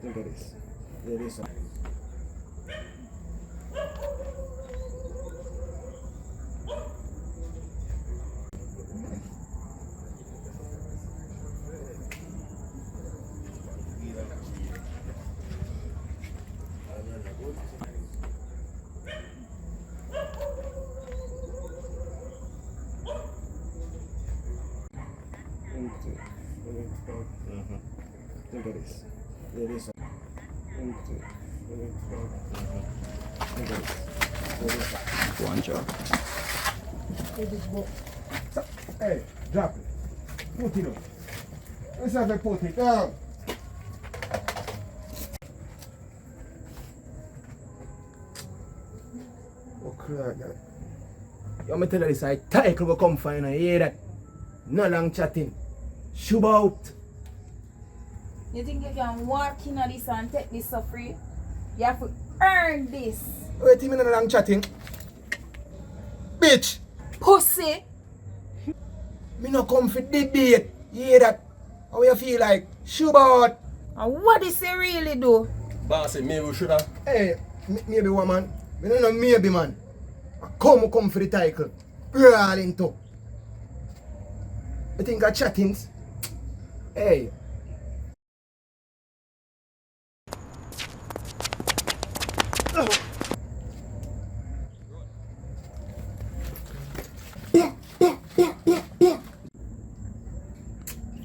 Look at this. Yeah, this one. Look at this. Yeah, this one. Look at this. One job. Hey, drop it. Put it up. Let's have to put it down. Oh, crap, God. You want me to tell you this? I title will come for you, you hear that? No long chatting. Shove out. You think you can walk in on this and take this for free? You have to earn this. Wait a minute, no long chatting. Bitch! Pussy! Me no come for debate. You hear that? How you feel like? Shove out. And what does he really do? Boss, maybe we should have. Hey, maybe woman. Me no know maybe man. I come for the title. Brawl into. You think I chattings? Hey.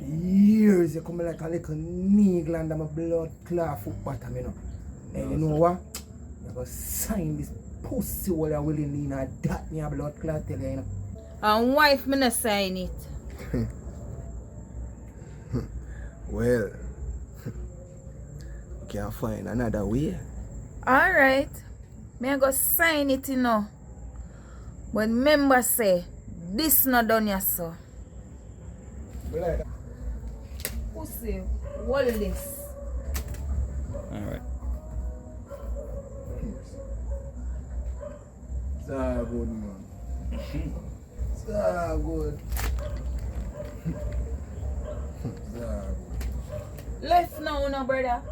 Years you come like a little needle under my blood clot foot bottom, you know. And you know what? You gotta sign this pussy while you're willing in a that me a blood clot tell you, you know. And wife me not sign it. Well, we can find another way. Alright. Me I go sign it, you know. But remember say, this not done yet, so. Like Pussy, what is this? Alright. it's all good, man. It's all good. It's all good. Left now, no brother.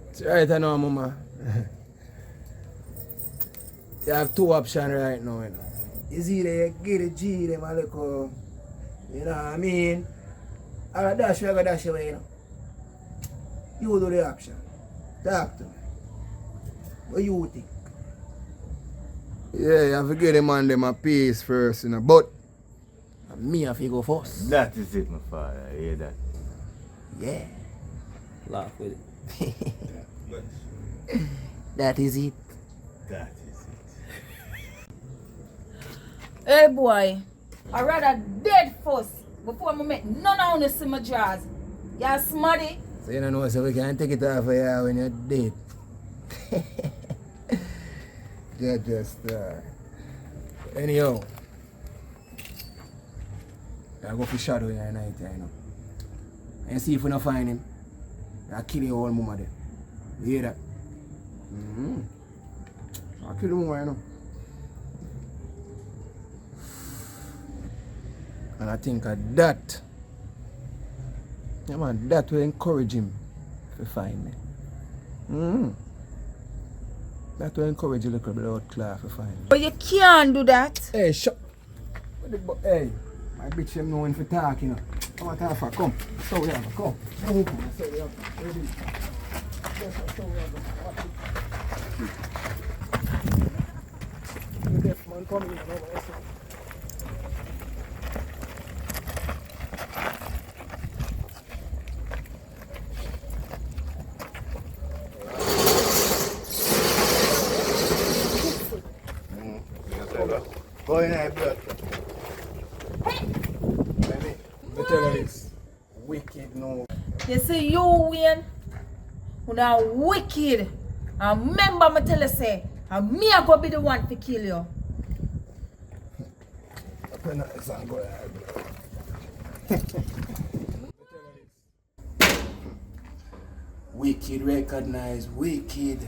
It's right I know, mama. You have two options right now, you know. It's either you get the G them a little, you know what I mean? Or a dash you go dash away, you know. You do the option. Talk to me. What you think? Yeah, you have to get them on them a piece first, you know. But me have to go first. That is it, my father. I hear that. Yeah. Laugh with it. That is it. That is it. Hey boy, I rather dead first before I make none of you see my jaws. You smarty? So you don't know, so we can't take it off of you when you're dead. Anyhow, I go for shadow in the night, you know. And see if we don't find him, I'll kill your whole mama there. You hear that? I'll kill the mama, you know. And I think that, yeah man, that will encourage him to find me. That will encourage a little blood clot to find me. But you can't do that. Hey, shut. Hey, my bitch him knowing for talk, you know. Come on, talk for, come. So we have, come. So we have, ready. So we have, the deaf man coming in, over there. Go in there, blood. Let me tell you this. Wicked no. You see you Wayne, who are wicked. And remember me tell you say, and me I go be the one to kill you. It's not good. Wicked recognize wicked.